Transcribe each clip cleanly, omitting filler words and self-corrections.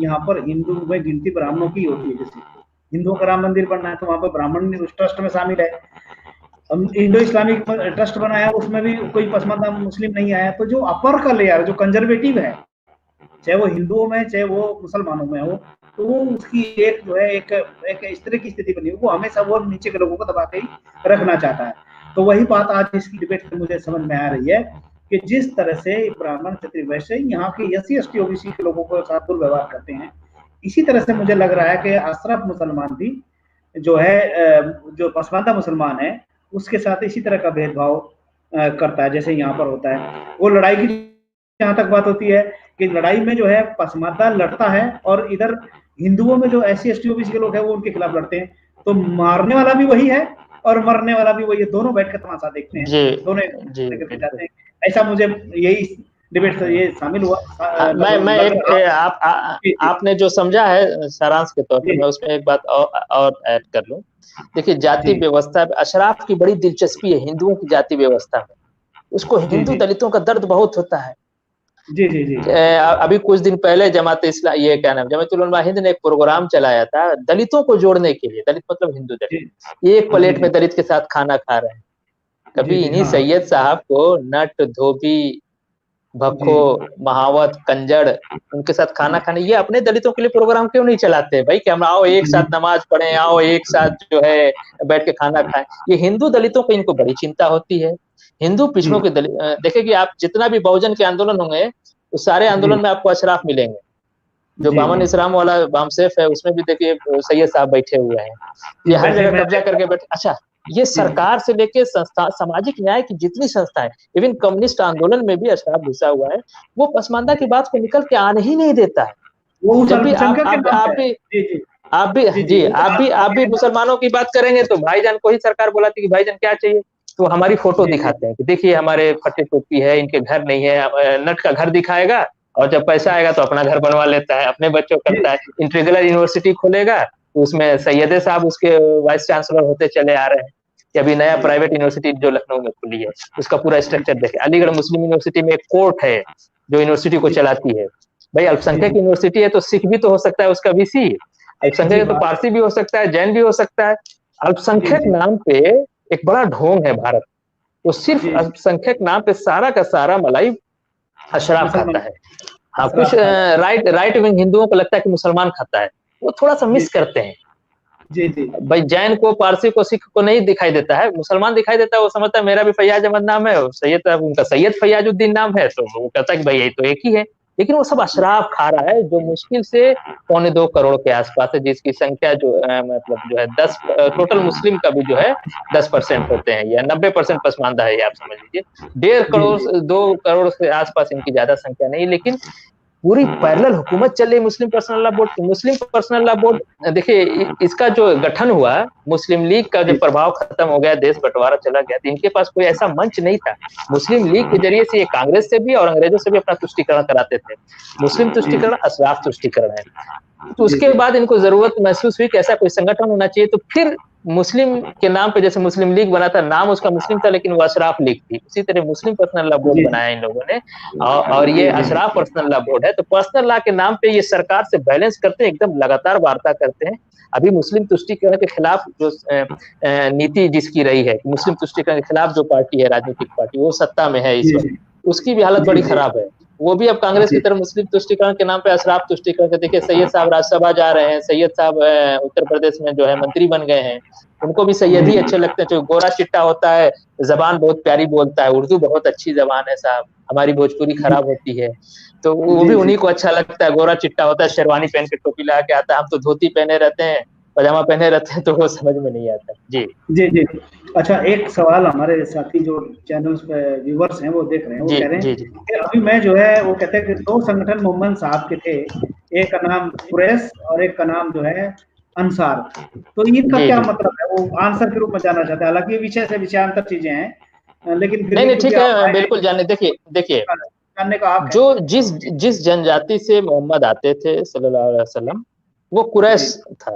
यहाँ पर हिंदू में गिनती ब्राह्मणों की होती है। जैसे हिंदुओं का राम मंदिर बनना है तो वहाँ पर ब्राह्मण उस ट्रस्ट में शामिल है। इंडो इस्लामिक ट्रस्ट बनाया, उसमें भी कोई पसमानदा मुस्लिम नहीं आया। तो जो अपर का लेयर, जो कंजर्वेटिव है, चाहे वो हिंदुओं में चाहे वो मुसलमानों में हो, तो वो उसकी एक जो है एक इस तरह की स्थिति बनी, वो हमेशा वो नीचे के लोगों को दबा के ही रखना चाहता है। तो वही बात आज इसकी डिबेट से मुझे समझ में आ रही है कि जिस तरह से ब्राह्मण क्षत्रिय वैश्य यहाँ के एससी एसटी ओबीसी के लोगों को साथ दुर्व्यवहार करते हैं, इसी तरह से मुझे लग रहा है कि अशरफ मुसलमान भी जो है, जो पसमानदा मुसलमान है, उसके साथ इसी तरह का भेदभाव करता है जैसे यहाँ पर होता है। वो लड़ाई की जहाँ तक बात होती है कि लड़ाई में जो है पसमानदा लड़ता है और इधर हिंदुओं में जो एससी एसटी ओबीसी के लोग हैं वो उनके खिलाफ लड़ते हैं। तो मारने वाला भी वही है और मरने वाला भी वही है, दोनों बैठ कर तमाशा देखते हैं, दोनों लेकर जाते हैं। ऐसा मुझे यही डिबेट से ये शामिल हुआ। मैं एक आपने जो समझा है सारांश के तौर पे, मैं उसमें एक बात और ऐड कर लूं। देखिए, जाति व्यवस्था, अशराफ की बड़ी दिलचस्पी है हिंदुओं की जाति व्यवस्था में। उसको हिंदू दलितों का दर्द बहुत होता है। जी जी जी। अभी कुछ दिन पहले जमात इस्लाम, ये क्या नाम, जमात उलमा हिंद ने एक प्रोग्राम चलाया था दलितों को जोड़ने के लिए। दलित मतलब हिंदू दलित, एक प्लेट में दलित के साथ खाना खा रहे हैं। कभी इन्हीं सैयद साहब को नट, धोबी, भक्खो, महावत, कंजड़, उनके साथ खाना खाने, ये अपने दलितों के लिए प्रोग्राम क्यों नहीं चलाते भाई कि हम आओ एक साथ नमाज पढ़ें, आओ एक साथ जो है बैठ के खाना खाएं। ये हिंदू दलितों को इनको बड़ी चिंता होती है। हिंदू पिछड़ों के दलित, देखिए कि आप जितना भी बहुजन के आंदोलन होंगे उस सारे आंदोलन में आपको अशराफ मिलेंगे। जो बामन इस्लाम वाला बामसेफ है उसमें भी देखिए सैयद साहब बैठे हुए हैं। ये हर जगह कब्जा करके बैठे। अच्छा, ये सरकार से लेके संस्था, सामाजिक न्याय की जितनी संस्थाएं, इवन कम्युनिस्ट आंदोलन में भी अशराफ घुसा हुआ है। वो पसमानदा की बात को निकल के आने ही नहीं देता है। जब भी आप भी मुसलमानों की बात करेंगे तो भाईजान को ही सरकार बुलाती है कि भाईजान क्या चाहिए, तो हमारी फोटो दिखाते हैं कि देखिए हमारे फटे टोपी है, इनके घर नहीं है। नट का घर दिखाएगा और जब पैसा आएगा तो अपना घर बनवा लेता है, अपने बच्चों करता है। इंटीग्रल यूनिवर्सिटी खोलेगा तो उसमें सैयदे साहब उसके वाइस चांसलर होते चले आ रहे हैं। कि अभी नया प्राइवेट यूनिवर्सिटी जो लखनऊ में खुली है उसका पूरा स्ट्रक्चर देखे। अलीगढ़ मुस्लिम यूनिवर्सिटी में एक कोर्ट है जो यूनिवर्सिटी को चलाती है। भाई अल्पसंख्यक यूनिवर्सिटी है तो सिख भी तो हो सकता है उसका वीसी, अल्पसंख्यक है तो पारसी भी हो सकता है, जैन भी हो सकता है। अल्पसंख्यक नाम पे एक बड़ा ढोंग है भारत, वो सिर्फ अल्पसंख्यक नाम पे सारा का सारा मलाई अशराफ खाता है। हाँ, कुछ राइट विंग हिंदुओं को लगता है कि मुसलमान खाता है, वो थोड़ा सा मिस करते हैं। जी जी। भाई जैन को, पारसी को, सिख को नहीं दिखाई देता है, मुसलमान दिखाई देता है। वो समझता है मेरा भी फैयाज अहमद नाम है, सैयद उनका सैयद फैयाजुद्दीन नाम है, तो वो कहता है कि भाई ये तो एक ही है। लेकिन वो सब अशराफ खा रहा है जो मुश्किल से 2.25 करोड़ के आसपास है, जिसकी संख्या जो मतलब जो है 10 टोटल मुस्लिम का भी जो है 10% होते हैं या 90% पसमानदा है, आप समझ लीजिए। 1.5 करोड़ 2 करोड़ के आसपास इनकी ज्यादा संख्या नहीं। लेकिन पूरी पैरेलल हुकूमत चल रही मुस्लिम पर्सनल लॉ बोर्ड की। मुस्लिम पर्सनल लॉ बोर्ड, देखिए इसका जो गठन हुआ, मुस्लिम लीग का जो प्रभाव खत्म हो गया, देश बंटवारा चला गया, तो इनके पास कोई ऐसा मंच नहीं था। मुस्लिम लीग के जरिए से ये कांग्रेस से भी और अंग्रेजों से भी अपना तुष्टीकरण कराते थे। मुस्लिम तुष्टीकरण अशराफ तुष्टीकरण है। तो उसके बाद इनको जरूरत महसूस हुई कि ऐसा कोई संगठन होना चाहिए। तो फिर मुस्लिम के नाम पे, जैसे मुस्लिम लीग बना था, नाम उसका मुस्लिम था लेकिन वो अशराफ लीग थी, उसी तरह मुस्लिम पर्सनल लॉ बोर्ड बनाया इन लोगों ने। और ये अशराफ पर्सनल लॉ बोर्ड है। तो पर्सनल लॉ के नाम पे ये सरकार से बैलेंस करते हैं, एकदम लगातार वार्ता करते हैं। अभी मुस्लिम तुष्टीकरण के खिलाफ जो नीति जिसकी रही है, मुस्लिम तुष्टीकरण के खिलाफ जो पार्टी है, राजनीतिक पार्टी, वो सत्ता में है इस वक्त, उसकी भी हालत बड़ी खराब है। वो भी अब कांग्रेस की तरफ मुस्लिम तुष्टीकरण के नाम पे अशराफ तुष्टीकरण के, देखिए सैयद साहब राज्यसभा जा रहे हैं, सैयद साहब उत्तर प्रदेश में जो है मंत्री बन गए हैं, उनको भी सैयद ही अच्छे लगते हैं। जो गोरा चिट्टा होता है, जबान बहुत प्यारी बोलता है, उर्दू बहुत अच्छी जबान है साहब, हमारी भोजपुरी खराब होती है, तो वो भी उन्हीं को अच्छा लगता है। गोरा चिट्टा होता है, शेरवानी पहन के टोपी लगा के आता है, हम तो धोती पहने रहते हैं, पजामा पहने रहते हैं, तो वो समझ में नहीं आता। जी जी जी। अच्छा, एक सवाल हमारे साथी जो चैनल्स पे व्यूवर्स हैं वो देख रहे हैं, वो कह रहे हैं कि अभी मैं जो है, वो कहते हैं कि 2 संगठन मोहम्मद साहब के थे, एक का नाम कुरैश और एक का नाम जो है अंसार, तो इनका क्या मतलब है? वो आंसर के रूप में जाना चाहते हैं। हालांकि विषय से विषयांतर चीजें हैं, लेकिन फिर नहीं ठीक है, बिल्कुल जाने। देखिए जानने का आप जो जिस जनजाति से मोहम्मद आते थे सल्लल्लाहु अलैहि वसल्लम, वो कुरैश था।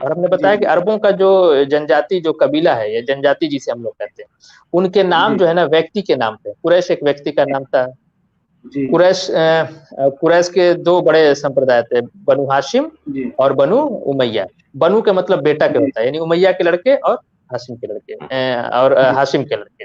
और हमने बताया कि अरबों का जो जनजाति, जो कबीला है या जनजाति जिसे हम लोग कहते हैं, उनके नाम जो है ना व्यक्ति के नाम पे, कुरैश एक व्यक्ति का नाम था, कुरैश के दो बड़े संप्रदाय थे, बनु हाशिम और बनु उमैया। बनु के मतलब बेटा के होता है, यानी उमैया के लड़के और हाशिम के लड़के और हाशिम के लड़के।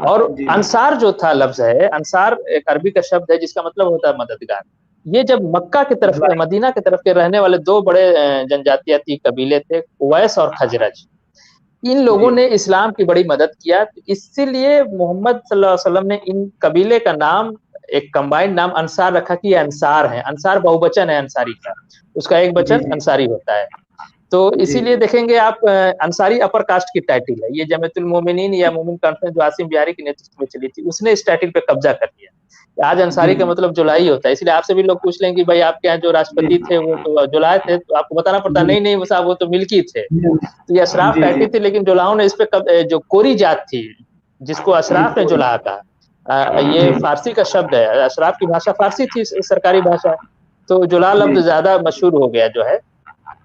और अंसार जो था लफ्ज है, अंसार एक अरबी का शब्द है जिसका मतलब होता है मददगार। ये जब मक्का की तरफ मदीना की तरफ के रहने वाले दो बड़े जनजातीय कबीले थे, उवैस और खजरज। इन लोगों ने इस्लाम की बड़ी मदद किया, इसीलिए मोहम्मद सल्लल्लाहु अलैहि वसल्लम ने इन कबीले का नाम, एक कंबाइंड नाम अंसार रखा कि ये अंसार है। अंसार बहुवचन है अंसारी का, उसका एक वचन अंसारी होता है। तो इसीलिए देखेंगे आप, अंसारी अपर कास्ट की टाइटल है। ये जमीयतुल मोमिनीन या मोमिन कॉन्फ्रेंस जो आसिम बिहारी के नेतृत्व में चली थी, उसने इस टाइटल पे कब्जा कर लिया। आज अंसारी का मतलब जुलाई होता है। इसलिए आपसे भी लोग पूछ लेंगे भाई आपके यहाँ जो राष्ट्रपति थे वो तो जुलाई थे, तो आपको बताना पड़ता नहीं नहीं साहब वो तो मिल्की थे। तो ये अशराफ टाइटल थी, लेकिन जुलाहों ने इस पे जो कोरी जात थी जिसको अशराफ ने जुलाहा कहा, ये फारसी का शब्द है। अशराफ की भाषा फारसी थी, सरकारी भाषा, तो जुलाह लफ्ज ज्यादा मशहूर हो गया जो है।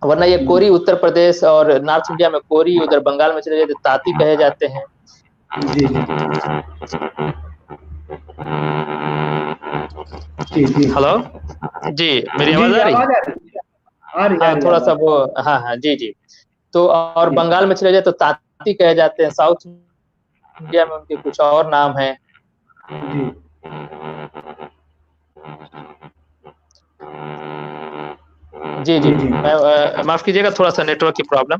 वरना ये कोरी उत्तर प्रदेश और नॉर्थ इंडिया में कोरी, उधर बंगाल में चले जाते ताती कहे जाते हैं। हेलो जी, मेरी आवाज आ रही है? हाँ थोड़ा सा वो, हाँ जी। तो और बंगाल में चले जाए तो ताती कहे जाते हैं। साउथ इंडिया में उनके कुछ और नाम है। जी मैं माफ कीजिएगा, थोड़ा सा नेटवर्क की प्रॉब्लम।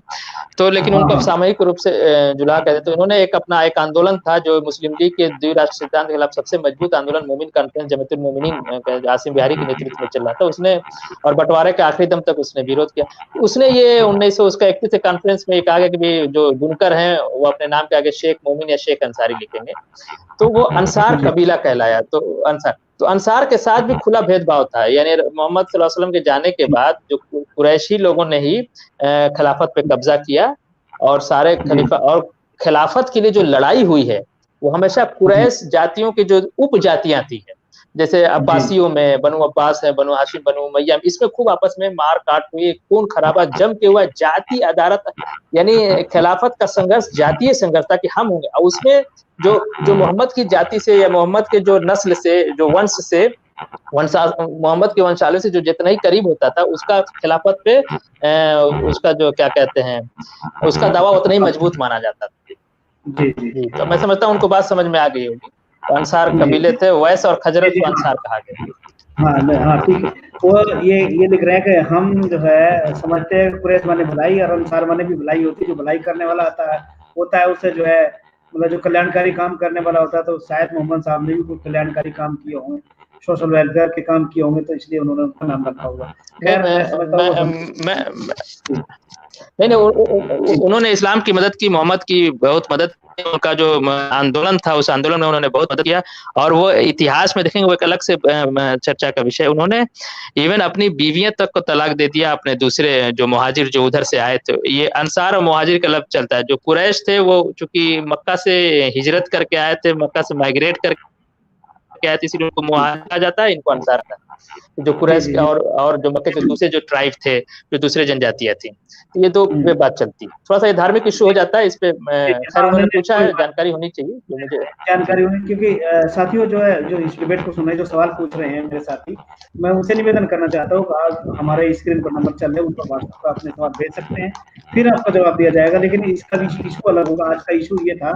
तो लेकिन उनको सामूहिक रूप से जुलाहा कहते। तो इन्होंने अपना एक आंदोलन था जो मुस्लिम लीग के द्विराष्ट्र सिद्धांत के खिलाफ सबसे मजबूत आंदोलन, मोमिन कॉन्फ्रेंस जमीयतुल मोमिनीन आसिम बिहारी के नेतृत्व में चल रहा था। उसने और बंटवारे के आखिरी दम तक उसने विरोध किया। उसने ये 1931 कॉन्फ्रेंस में कहा गया कि जो बुनकर हैं वो अपने नाम के आगे शेख मोमिन या शेख अंसारी लिखेंगे, तो वो अंसार कबीला कहलाया। तो अंसार के साथ भी खुला भेदभाव था, यानी मोहम्मद सल्लल्लाहु अलैहि वसल्लम के जाने के बाद जो कुरैशी लोगों ने ही खिलाफत पे कब्जा किया, और सारे खलीफा और खिलाफत के लिए जो लड़ाई हुई है वो हमेशा कुरैश जातियों की जो उप जातियां थी, जैसे अब्बासियों में बनु अब्बास है, बनु हाशिम, बनु उमैया, इसमें खूब आपस में मार काट हुई, खून खराबा जम के हुआ। जाति अदालत यानी खिलाफत का संघर्ष जातीय संघर्ष था कि हम होंगे। उसमें जो मोहम्मद की जाति से या मोहम्मद के जो नस्ल से, जो वंश से, मोहम्मद के वंशावली से जो जितना ही करीब होता था, उसका खिलाफत पे उसका जो क्या कहते हैं, उसका दावा उतना ही मजबूत माना जाता था। जी तो मैं समझता हूँ उनको बात समझ में आ गई होगी। अंसार कबीले थे, वैस और खजरत को अंसार कहा गया। हाँ ठीक है। और ये लिख रहे हैं कि हम जो है समझते हैं कुरैश माने भलाई और अंसार माने भी भलाई होती है। जो भलाई करने वाला होता है उससे जो है मतलब जो कल्याणकारी काम करने वाला होता है, तो शायद मोहम्मद साहब ने भी कोई कल्याणकारी काम किए होंगे, सोशल वेलफेयर के काम किए होंगे, तो इसलिए उन्होंने उनका नाम रखा होगा। नहीं उन्होंने इस्लाम की मदद की, मोहम्मद की बहुत मदद की। उनका जो आंदोलन था उस आंदोलन में उन्होंने बहुत मदद किया, और वो इतिहास में देखेंगे वो एक अलग से चर्चा का विषय। उन्होंने इवन अपनी बीवियां तक को तलाक दे दिया अपने दूसरे जो मुहाजिर जो उधर से आए थे। ये अंसार और मुहाजिर का लफ्ज चलता है। जो कुरैश थे वो चूंकि मक्का से हिजरत करके आए थे, मक्का से माइग्रेट करके आए थे, इसलिए उनको मुहाजिर कहा जाता है, इनको अंसार का। जो कुरैश और जो मक्के के दूसरे जो ट्राइब थे, जो दूसरे जनजातियां थी, तो ये दो पे बात चलती। थोड़ा सा ये धार्मिक इशू हो जाता है, इस पे खैर उन्होंने पूछा है, जानकारी होनी चाहिए जो मुझे जानकारी होनी, क्योंकि साथियों जो है जो इस डिबेट को सुन रहे, जो सवाल पूछ रहे हैं मेरे साथी, मैं उनसे निवेदन करना चाहता हूँ, आज हमारे स्क्रीन पर नंबर चल रहे हैं, उन पर व्हाट्सएप पर अपने सवाल भेज सकते हैं, फिर आपका जवाब दिया जाएगा। लेकिन इसका भी इशू अलग होगा। आज का इशू ये था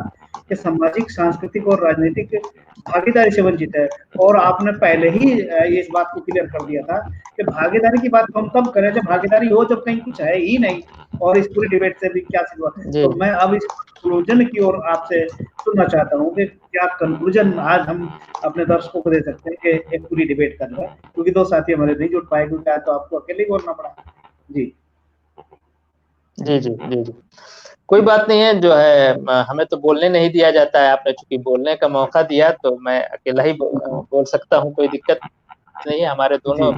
कि सामाजिक, सांस्कृतिक और राजनीतिक भागीदारी से वंचित है, और आपने पहले ही इस बात को क्लियर कर दिया था कि भागीदारी की बात हम तब करें जब भागीदारी हो, जब कहीं कुछ है ही नहीं। और इस पूरी डिबेट से भी क्या सिद्ध हुआ। तो मैं अब इस कंक्लूजन की ओर आपसे सुनना चाहता हूँ कि क्या कंक्लूजन आज हम अपने दर्शकों को दे सकते हैं कि एक पूरी डिबेट कर रहे हैं, क्योंकि दो साथी हमारे नहीं जुड़ पाए, क्योंकि तो आपको अकेले बोलना पड़ा। जी जी जी जी जी कोई बात नहीं है, जो है हमें तो बोलने नहीं दिया जाता है। आपने चूंकि बोलने का मौका दिया तो मैं अकेला ही बोल सकता हूँ, कोई दिक्कत नहीं है। हमारे दोनों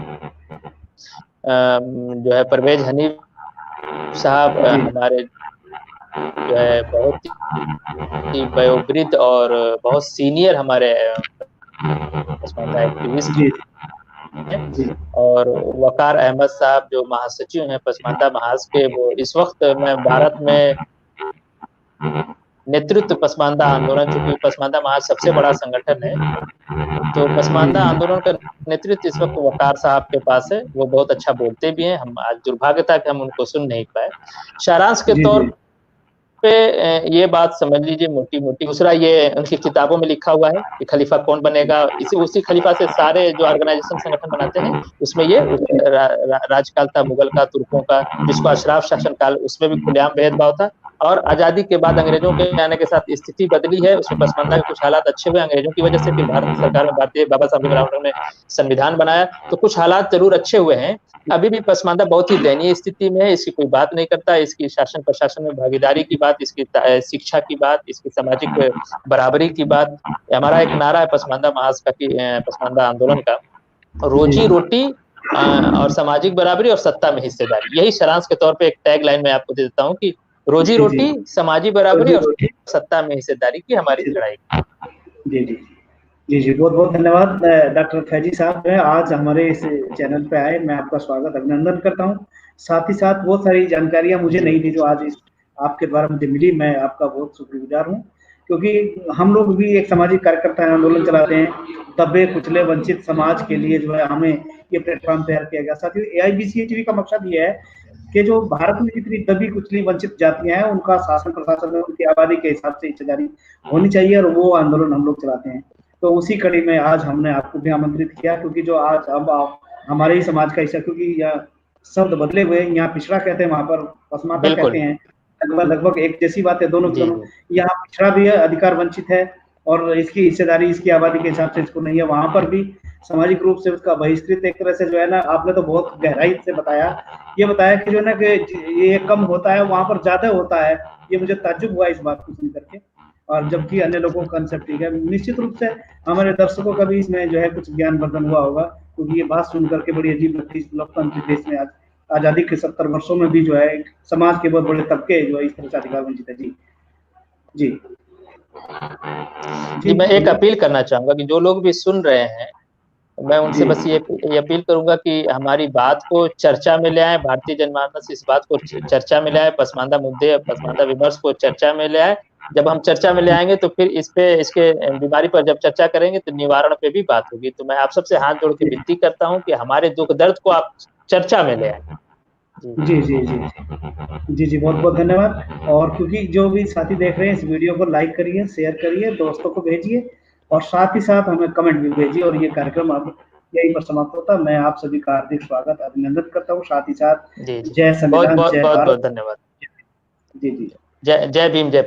जो है परवेज हनीफ साहब हमारे जो है बहुत ही वयोवृद्ध और बहुत सीनियर हमारे एक्टिविस्ट हैं, और वकार अहमद साहब जो महासचिव हैं पसमानदा महाज के, वो इस वक्त मैं भारत में नेतृत्व पसमानदा आंदोलन, चूंकि पसमानदा महाज सबसे बड़ा संगठन है, तो पसमानदा आंदोलन का नेतृत्व इस वक्त वकार साहब के पास है। वो बहुत अच्छा बोलते भी हैं। हम आज दुर्भाग्य था कि हम उनको सुन नहीं पाए। सारांश के तौर पे ये बात समझ लीजिए मोटी-मोटी। दूसरा ये उनकी किताबों में लिखा हुआ है कि खलीफा कौन बनेगा, उसी खलीफा से सारे जो ऑर्गेनाइजेशन संगठन बनाते हैं उसमें ये राजकाल था, मुगल का, तुर्कों का, जिसको अशराफ शासन काल, उसमें भी खुलेआम भेदभाव था। और आजादी के बाद अंग्रेजों के आने के साथ स्थिति बदली है, उसमें पसमानदा के कुछ हालात अच्छे हुए अंग्रेजों की वजह से। फिर भारत सरकार में भारतीय बाबा साहब भीमराव ने संविधान बनाया, तो कुछ हालात जरूर अच्छे हुए हैं। अभी भी पसमानदा बहुत ही दयनीय स्थिति में है, इसकी कोई बात नहीं करता। इसकी शासन प्रशासन में भागीदारी की बात, इसकी शिक्षा की बात, इसकी सामाजिक बराबरी की बात। हमारा एक नारा है पसमानदा महाज का कि पसमानदा आंदोलन का, रोजी रोटी और सामाजिक बराबरी और सत्ता में हिस्सेदारी। यही सारांश के तौर पे एक टैग लाइन मैं आपको दे देता हूँ कि रोजी रोटी, सामाजिक बराबरी और सत्ता में हिस्सेदारी की हमारी लड़ाई। जी जी जी जी, बहुत बहुत धन्यवाद डॉक्टर फैजी साहब। आज हमारे इस चैनल पे आए, मैं आपका स्वागत अभिनंदन करता हूँ। साथ ही साथ बहुत सारी जानकारियां मुझे नहीं थी जो आज इस आपके द्वारा मुझे मिली। मैं आपका बहुत शुक्रगुजार हूँ, क्योंकि हम लोग भी एक सामाजिक कार्यकर्ता हैं, आंदोलन चलाते हैं दबे कुचले वंचित समाज के लिए, जो है हमें ये प्लेटफॉर्म तैयार किया गया। साथ ही AIBC टीवी का मकसद ये है कि जो भारत में जितनी दबी कुचली वंचित जातियां हैं उनका शासन प्रशासन में उनकी आबादी के हिसाब से हिस्सेदारी होनी चाहिए, और वो आंदोलन हम लोग चलाते हैं। तो उसी कड़ी में आज हमने आपको भी आमंत्रित किया, क्योंकि जो आज अब हमारे ही समाज का हिस्सा, क्योंकि यहाँ शब्द बदले हुए, यहाँ पिछड़ा कहते हैं, वहां पर पसमानदा कहते हैं, लगभग एक जैसी बात है दोनों की। यहाँ पिछड़ा भी है, अधिकार वंचित है, और इसकी हिस्सेदारी इसकी आबादी के हिसाब से इसको नहीं है। वहां पर भी सामाजिक रूप से उसका बहिष्कृत एक तरह से जो है ना, आपने तो बहुत गहराई से बताया, ये बताया कि जो है ना कि ये कम होता है, वहां पर ज्यादा होता है। ये मुझे ताज्जुब हुआ इस बात को सुन करके, और जबकि अन्य लोगों का कंसेप्ट ठीक है। निश्चित रूप से हमारे दर्शकों का भी इसमें जो है कुछ ज्ञानवर्धन हुआ होगा, क्योंकि ये बात सुन करके बड़ी अजीब लगती है। लोकतांत्रिक देश में आज आजादी के 70 वर्षों में भी जो है समाज के बहुत बड़े तबके जो है इस तरह से अधिकार वंचित है। जी जी जी, मैं एक अपील करना चाहूंगा कि जो लोग भी सुन रहे हैं, मैं उनसे बस ये अपील करूंगा कि हमारी बात को चर्चा में ले आए, भारतीय जनमानस इस बात को चर्चा में ले आए, पसमानदा मुद्दे, पसमानदा विमर्श को चर्चा में ले आए। जब हम चर्चा में ले आएंगे तो फिर इस पे, इसके बीमारी पर जब चर्चा करेंगे तो निवारण पे भी बात होगी। तो मैं आप सबसे हाथ जोड़ के विनती करता हूँ कि हमारे दुख दर्द को आप चर्चा में ले आए। जी जी जी जी जी, बहुत बहुत धन्यवाद। और क्योंकि जो भी साथी देख रहे हैं, इस वीडियो को लाइक करिए, शेयर करिए, दोस्तों को भेजिए, और साथ ही साथ हमें कमेंट भी भेजिए। और ये कार्यक्रम अब यहीं पर समाप्त होता है। मैं आप सभी का हार्दिक स्वागत अभिनंदन करता हूँ। साथ ही साथ जय संविधान, जय भारत। धन्यवाद। जी जी, जय भीम, जय